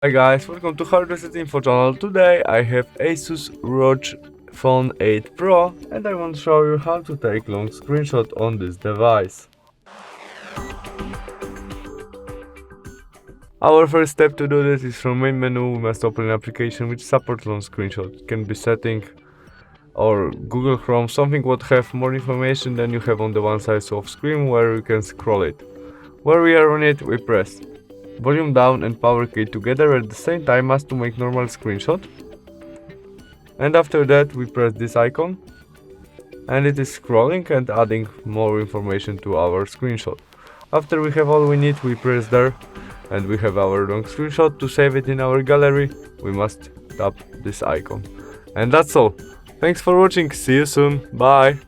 Hi guys, welcome to Hardware Info channel. Today I have ASUS ROG Phone 8 Pro and I want to show you how to take long screenshot on this device. Our first step to do this is from main menu. We must open an application which supports long screenshot. It can be setting or Google Chrome, something what have more information than you have on the one side of screen where you can scroll it. Where we are on it, we press volume down and power key together at the same time as to make normal screenshot. And after that we press this icon and it is scrolling and adding more information to our screenshot. After we have all we need, we press there and we have our long screenshot. To save it in our gallery, we must tap this icon. And that's all. Thanks for watching, see you soon, bye!